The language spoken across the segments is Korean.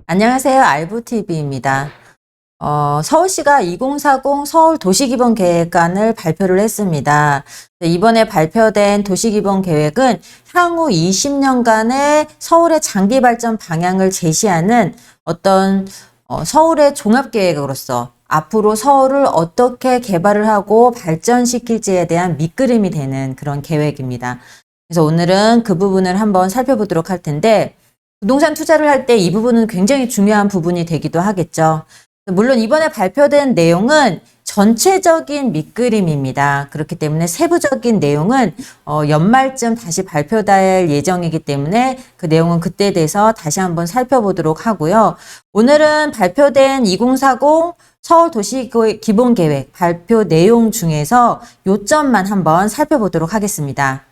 안녕하세요. 알부TV입니다. 서울시가 2040 서울도시기본계획안을 발표를 했습니다. 이번에 발표된 도시기본계획은 향후 20년간의 서울의 장기발전 방향을 제시하는 어떤 서울의 종합계획으로서 앞으로 서울을 어떻게 개발을 하고 발전시킬지에 대한 밑그림이 되는 그런 계획입니다. 그래서 오늘은 그 부분을 한번 살펴보도록 할 텐데, 부동산 투자를 할 때 이 부분은 굉장히 중요한 부분이 되기도 하겠죠. 물론 이번에 발표된 내용은 전체적인 밑그림입니다. 그렇기 때문에 세부적인 내용은 연말쯤 다시 발표될 예정이기 때문에 그 내용은 그때 돼서 다시 한번 살펴보도록 하고요. 오늘은 발표된 2040 서울도시기본계획 발표 내용 중에서 요점만 한번 살펴보도록 하겠습니다.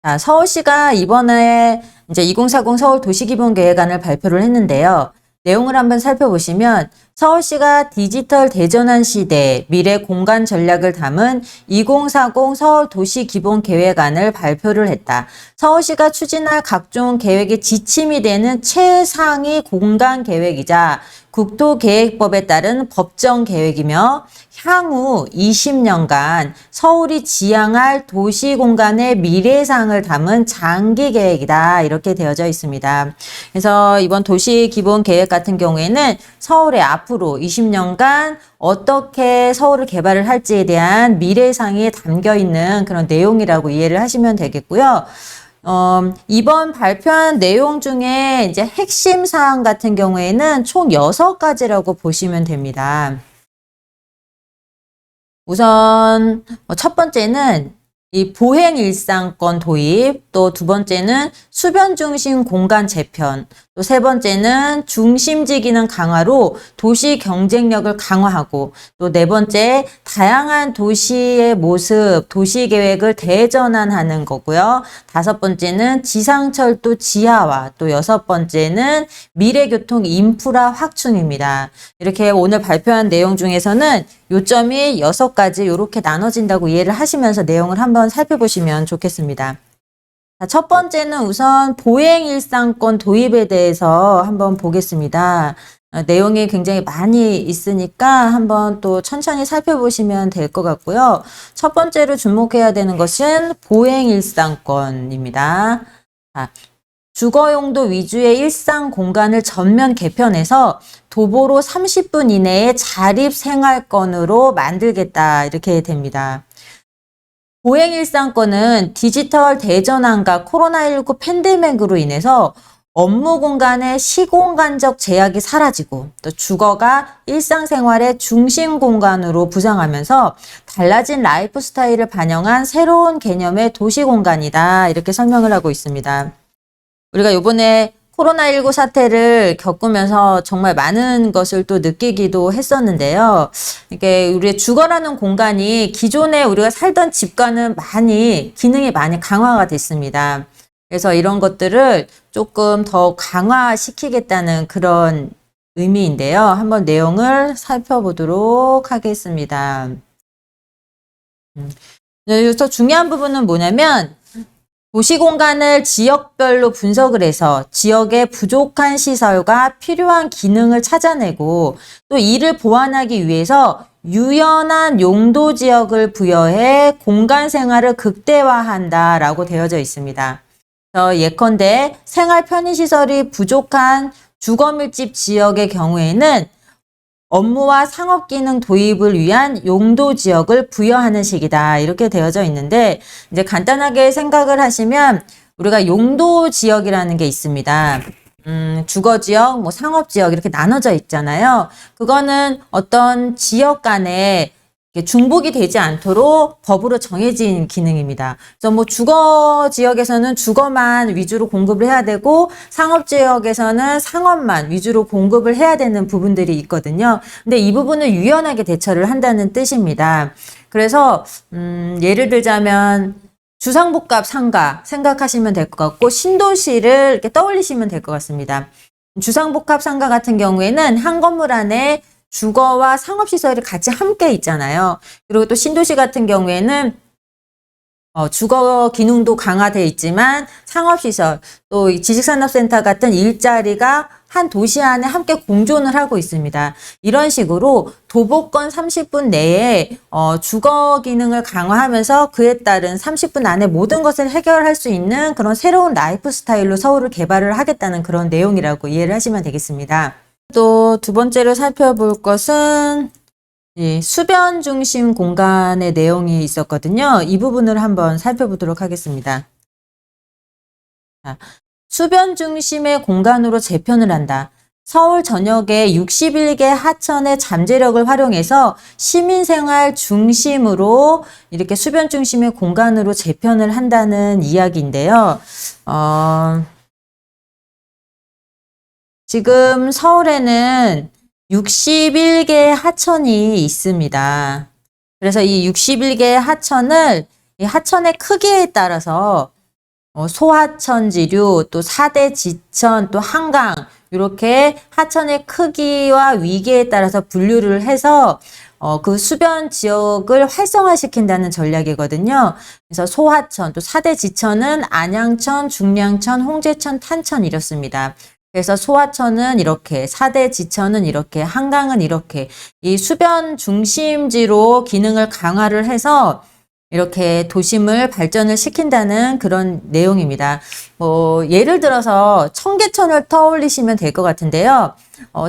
자, 서울시가 이번에 이제 2040 서울도시기본계획안을 발표를 했는데요. 내용을 한번 살펴보시면 서울시가 디지털 대전환 시대 미래 공간 전략을 담은 2040 서울도시기본계획안을 발표를 했다. 서울시가 추진할 각종 계획의 지침이 되는 최상위 공간 계획이자 국토계획법에 따른 법정 계획이며 향후 20년간 서울이 지향할 도시공간의 미래상을 담은 장기 계획이다. 이렇게 되어져 있습니다. 그래서 이번 도시기본계획 같은 경우에는 서울의 앞으로 20년간 어떻게 서울을 개발을 할지에 대한 미래상이 담겨 있는 그런 내용이라고 이해를 하시면 되겠고요. 이번 발표한 내용 중에 이제 핵심 사항 같은 경우에는 총 6가지라고 보시면 됩니다. 우선 첫 번째는 이 보행 일상권 도입, 또 두 번째는 수변 중심 공간 재편, 또 세 번째는 중심지 기능 강화로 도시 경쟁력을 강화하고, 또 네 번째 다양한 도시의 모습, 도시 계획을 대전환하는 거고요. 다섯 번째는 지상철도 지하화, 또 여섯 번째는 미래교통 인프라 확충입니다. 이렇게 오늘 발표한 내용 중에서는 요점이 6가지 이렇게 나눠진다고 이해를 하시면서 내용을 한번 살펴보시면 좋겠습니다. 자, 첫 번째는 우선 보행일상권 도입에 대해서 한번 보겠습니다. 내용이 굉장히 많이 있으니까 한번 또 천천히 살펴보시면 될 것 같고요. 첫 번째로 주목해야 되는 것은 보행일상권입니다. 자, 주거용도 위주의 일상 공간을 전면 개편해서 도보로 30분 이내의 자립생활권으로 만들겠다. 이렇게 됩니다. 보행일상권은 디지털 대전환과 코로나19 팬데믹으로 인해서 업무 공간의 시공간적 제약이 사라지고 또 주거가 일상생활의 중심 공간으로 부상하면서 달라진 라이프 스타일을 반영한 새로운 개념의 도시 공간이다. 이렇게 설명을 하고 있습니다. 우리가 이번에 코로나19 사태를 겪으면서 정말 많은 것을 또 느끼기도 했었는데요. 이게 우리의 주거라는 공간이 기존에 우리가 살던 집과는 기능이 많이 강화가 됐습니다. 그래서 이런 것들을 조금 더 강화시키겠다는 그런 의미인데요. 한번 내용을 살펴보도록 하겠습니다. 여기서 중요한 부분은 뭐냐면 도시공간을 지역별로 분석을 해서 지역의 부족한 시설과 필요한 기능을 찾아내고 또 이를 보완하기 위해서 유연한 용도 지역을 부여해 공간 생활을 극대화한다라고 되어져 있습니다. 예컨대 생활 편의시설이 부족한 주거밀집 지역의 경우에는 업무와 상업기능 도입을 위한 용도 지역을 부여하는 식이다. 이렇게 되어져 있는데, 이제 간단하게 생각을 하시면, 우리가 용도 지역이라는 게 있습니다. 주거 지역, 뭐 상업 지역 이렇게 나눠져 있잖아요. 그거는 어떤 지역 간에 중복이 되지 않도록 법으로 정해진 기능입니다. 그래서 뭐 주거 지역에서는 주거만 위주로 공급을 해야 되고 상업 지역에서는 상업만 위주로 공급을 해야 되는 부분들이 있거든요. 근데 이 부분을 유연하게 대처를 한다는 뜻입니다. 그래서 예를 들자면 주상복합 상가 생각하시면 될 것 같고 신도시를 이렇게 떠올리시면 될 것 같습니다. 주상복합 상가 같은 경우에는 한 건물 안에 주거와 상업시설이 같이 함께 있잖아요. 그리고 또 신도시 같은 경우에는 주거 기능도 강화돼 있지만 상업시설, 또 이 지식산업센터 같은 일자리가 한 도시 안에 함께 공존을 하고 있습니다. 이런 식으로 도보권 30분 내에 주거 기능을 강화하면서 그에 따른 30분 안에 모든 것을 해결할 수 있는 그런 새로운 라이프 스타일로 서울을 개발을 하겠다는 그런 내용이라고 이해를 하시면 되겠습니다. 또 두 번째로 살펴볼 것은 수변 중심 공간의 내용이 있었거든요. 이 부분을 한번 살펴보도록 하겠습니다. 자, 수변 중심의 공간으로 재편을 한다. 서울 전역의 61개 하천의 잠재력을 활용해서 시민생활 중심으로 이렇게 수변 중심의 공간으로 재편을 한다는 이야기인데요. 지금 서울에는 61개 하천이 있습니다. 그래서 이 61개 하천을 이 하천의 크기에 따라서 소하천지류, 또 4대 지천, 또 한강 이렇게 하천의 크기와 위계에 따라서 분류를 해서 그 수변 지역을 활성화시킨다는 전략이거든요. 그래서 소하천, 또 4대 지천은 안양천, 중량천, 홍제천, 탄천 이렇습니다. 그래서 소하천은 이렇게, 4대 지천은 이렇게, 한강은 이렇게 이 수변 중심지로 기능을 강화를 해서 이렇게 도심을 발전을 시킨다는 그런 내용입니다. 예를 들어서 청계천을 떠올리시면 될 것 같은데요.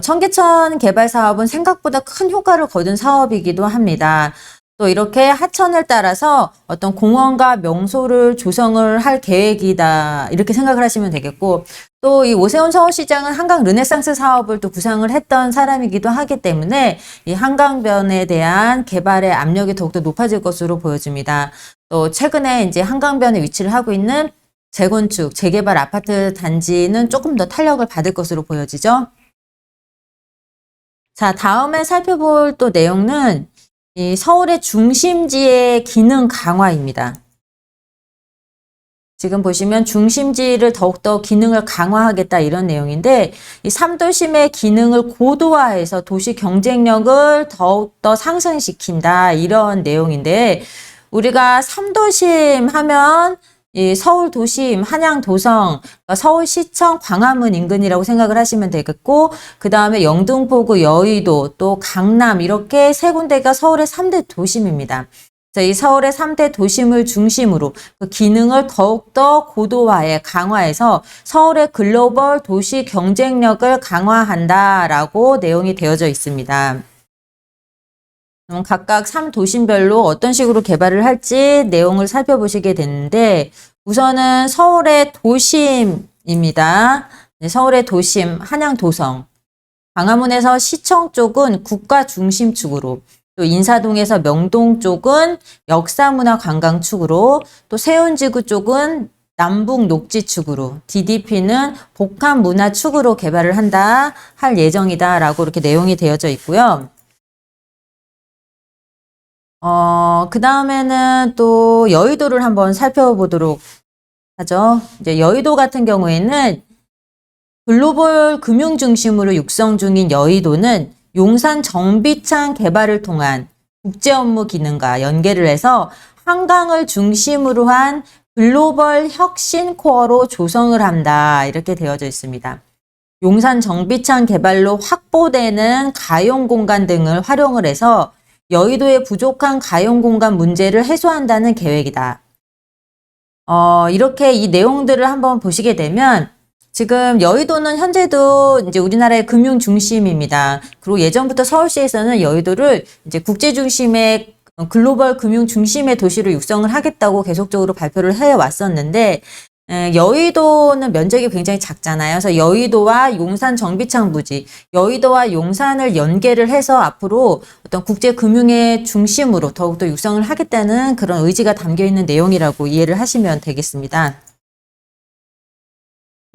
청계천 개발 사업은 생각보다 큰 효과를 거둔 사업이기도 합니다. 또 이렇게 하천을 따라서 어떤 공원과 명소를 조성을 할 계획이다. 이렇게 생각을 하시면 되겠고, 또 이 오세훈 서울시장은 한강 르네상스 사업을 또 구상을 했던 사람이기도 하기 때문에 이 한강변에 대한 개발의 압력이 더욱더 높아질 것으로 보여집니다. 또 최근에 이제 한강변에 위치를 하고 있는 재건축, 재개발 아파트 단지는 조금 더 탄력을 받을 것으로 보여지죠. 자, 다음에 살펴볼 또 내용은 이 서울의 중심지의 기능 강화입니다. 지금 보시면 중심지를 더욱더 기능을 강화하겠다 이런 내용인데 이 3도심의 기능을 고도화해서 도시 경쟁력을 더욱더 상승시킨다 이런 내용인데 우리가 3도심 하면 이 서울 도심, 한양 도성, 서울시청, 광화문 인근이라고 생각을 하시면 되겠고 그 다음에 영등포구, 여의도, 또 강남 이렇게 세 군데가 서울의 3대 도심입니다. 이 서울의 3대 도심을 중심으로 그 기능을 더욱더 고도화해 강화해서 서울의 글로벌 도시 경쟁력을 강화한다라고 내용이 되어져 있습니다. 각각 3도심별로 어떤 식으로 개발을 할지 내용을 살펴보시게 됐는데 우선은 서울의 도심입니다. 서울의 도심, 한양도성. 광화문에서 시청 쪽은 국가 중심 축으로 또 인사동에서 명동 쪽은 역사문화관광 축으로 또 세운지구 쪽은 남북 녹지 축으로 DDP는 복합문화 축으로 개발을 한다 할 예정이다 라고 이렇게 내용이 되어져 있고요. 그 다음에는 또 여의도를 한번 살펴보도록 하죠. 이제 여의도 같은 경우에는 글로벌 금융 중심으로 육성 중인 여의도는 용산 정비창 개발을 통한 국제 업무 기능과 연계를 해서 한강을 중심으로 한 글로벌 혁신 코어로 조성을 한다. 이렇게 되어져 있습니다. 용산 정비창 개발로 확보되는 가용 공간 등을 활용을 해서 여의도의 부족한 가용 공간 문제를 해소한다는 계획이다. 이렇게 이 내용들을 한번 보시게 되면 지금 여의도는 현재도 이제 우리나라의 금융 중심입니다. 그리고 예전부터 서울시에서는 여의도를 이제 국제 중심의 글로벌 금융 중심의 도시로 육성을 하겠다고 계속적으로 발표를 해 왔었는데 여의도는 면적이 굉장히 작잖아요. 그래서 여의도와 용산 정비창 부지, 여의도와 용산을 연계를 해서 앞으로 어떤 국제 금융의 중심으로 더욱더 육성을 하겠다는 그런 의지가 담겨 있는 내용이라고 이해를 하시면 되겠습니다.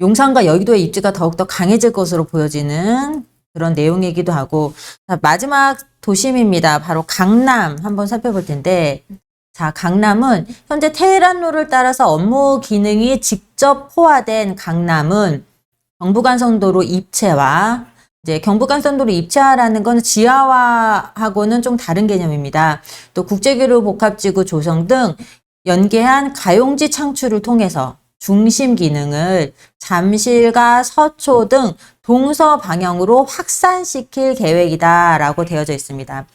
용산과 여의도의 입지가 더욱더 강해질 것으로 보여지는 그런 내용이기도 하고 자, 마지막 도심입니다. 바로 강남 한번 살펴볼 텐데 자, 강남은 현재 테헤란로를 따라서 업무 기능이 직접 포화된 강남은 경부간선도로 입체화 이제 경부간선도로 입체화라는 건 지하화하고는 좀 다른 개념입니다. 또 국제교류 복합지구 조성 등 연계한 가용지 창출을 통해서 중심 기능을 잠실과 서초 등 동서 방향으로 확산시킬 계획이다라고 되어져 있습니다.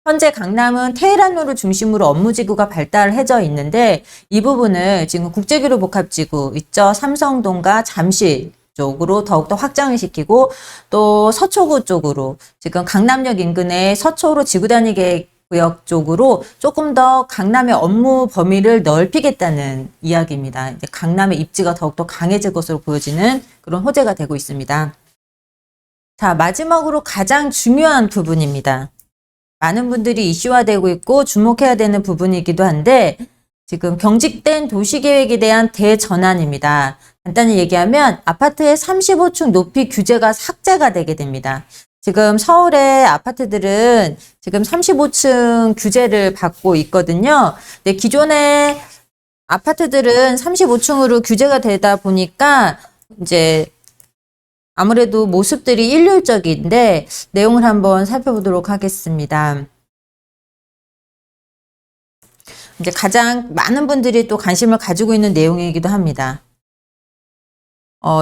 현재 강남은 테헤란로를 중심으로 업무지구가 발달해져 있는데 이 부분을 지금 국제교류 복합지구 있죠. 삼성동과 잠실 쪽으로 더욱더 확장을 시키고 또 서초구 쪽으로 지금 강남역 인근의 서초로 지구단위 구역 쪽으로 조금 더 강남의 업무 범위를 넓히겠다는 이야기입니다. 이제 강남의 입지가 더욱더 강해질 것으로 보여지는 그런 호재가 되고 있습니다. 자, 마지막으로 가장 중요한 부분입니다. 많은 분들이 이슈화되고 있고 주목해야 되는 부분이기도 한데 지금 경직된 도시계획에 대한 대전환입니다. 간단히 얘기하면 아파트의 35층 높이 규제가 삭제가 되게 됩니다. 지금 서울의 아파트들은 지금 35층 규제를 받고 있거든요. 근데 기존의 아파트들은 35층으로 규제가 되다 보니까 이제 아무래도 모습들이 일률적인데 내용을 한번 살펴보도록 하겠습니다. 이제 가장 많은 분들이 또 관심을 가지고 있는 내용이기도 합니다.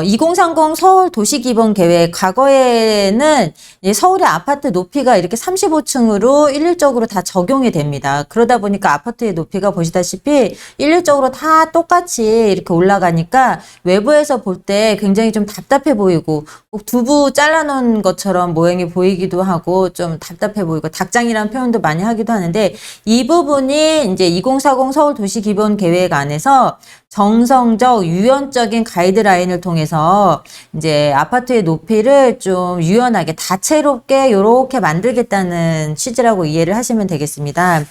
2030 서울 도시기본계획 과거에는 서울의 아파트 높이가 이렇게 35층으로 일률적으로 다 적용이 됩니다. 그러다 보니까 아파트의 높이가 보시다시피 일률적으로 다 똑같이 이렇게 올라가니까 외부에서 볼 때 굉장히 좀 답답해 보이고 꼭 두부 잘라놓은 것처럼 모양이 보이기도 하고 좀 답답해 보이고 닭장이라는 표현도 많이 하기도 하는데 이 부분이 이제 2040 서울 도시기본계획 안에서 정성적 유연적인 가이드라인을 통해서 이제 아파트의 높이를 좀 유연하게 다채롭게 이렇게 만들겠다는 취지라고 이해를 하시면 되겠습니다.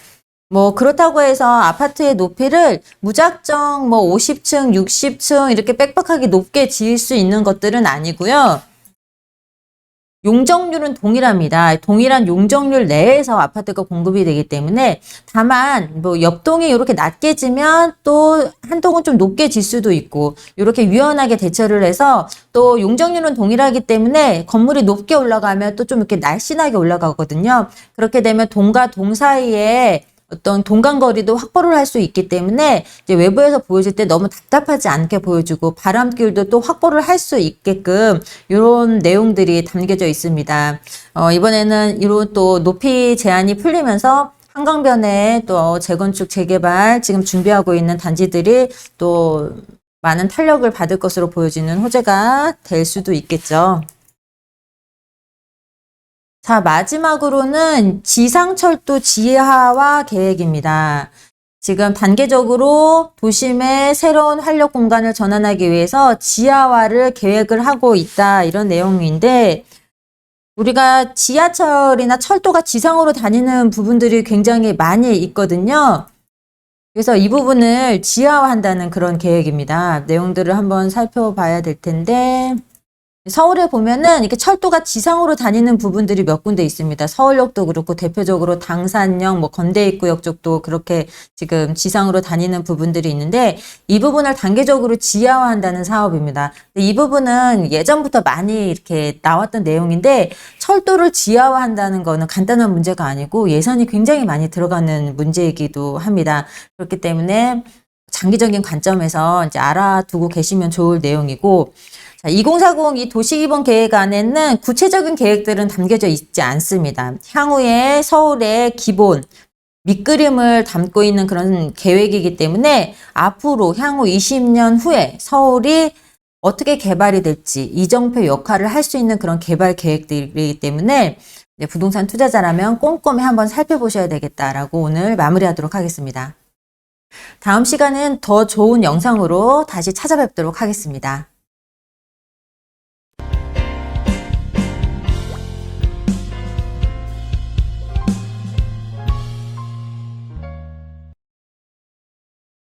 뭐 그렇다고 해서 아파트의 높이를 무작정 뭐 50층, 60층 이렇게 빽빽하게 높게 지을 수 있는 것들은 아니고요. 용적률은 동일합니다. 동일한 용적률 내에서 아파트가 공급이 되기 때문에 다만 뭐 옆동이 이렇게 낮게 지면 또 한 동은 좀 높게 질 수도 있고 이렇게 유연하게 대처를 해서 또 용적률은 동일하기 때문에 건물이 높게 올라가면 또 좀 이렇게 날씬하게 올라가거든요. 그렇게 되면 동과 동 사이에 어떤 동간거리도 확보를 할 수 있기 때문에 이제 외부에서 보여질 때 너무 답답하지 않게 보여주고 바람길도 또 확보를 할 수 있게끔 이런 내용들이 담겨져 있습니다. 이번에는 이런 또 높이 제한이 풀리면서 한강변에 또 재건축, 재개발 지금 준비하고 있는 단지들이 또 많은 탄력을 받을 것으로 보여지는 호재가 될 수도 있겠죠. 자, 마지막으로는 지상철도 지하화 계획입니다. 지금 단계적으로 도심의 새로운 활력 공간을 전환하기 위해서 지하화를 계획을 하고 있다. 이런 내용인데 우리가 지하철이나 철도가 지상으로 다니는 부분들이 굉장히 많이 있거든요. 그래서 이 부분을 지하화한다는 그런 계획입니다. 내용들을 한번 살펴봐야 될 텐데 서울에 보면은 이렇게 철도가 지상으로 다니는 부분들이 몇 군데 있습니다. 서울역도 그렇고 대표적으로 당산역, 뭐 건대입구역 쪽도 그렇게 지금 지상으로 다니는 부분들이 있는데 이 부분을 단계적으로 지하화한다는 사업입니다. 이 부분은 예전부터 많이 이렇게 나왔던 내용인데 철도를 지하화한다는 거는 간단한 문제가 아니고 예산이 굉장히 많이 들어가는 문제이기도 합니다. 그렇기 때문에 장기적인 관점에서 이제 알아두고 계시면 좋을 내용이고 2040 이 도시기본 계획 안에는 구체적인 계획들은 담겨져 있지 않습니다. 향후에 서울의 기본 밑그림을 담고 있는 그런 계획이기 때문에 앞으로 향후 20년 후에 서울이 어떻게 개발이 될지 이정표 역할을 할 수 있는 그런 개발 계획들이기 때문에 부동산 투자자라면 꼼꼼히 한번 살펴보셔야 되겠다라고 오늘 마무리하도록 하겠습니다. 다음 시간은 더 좋은 영상으로 다시 찾아뵙도록 하겠습니다.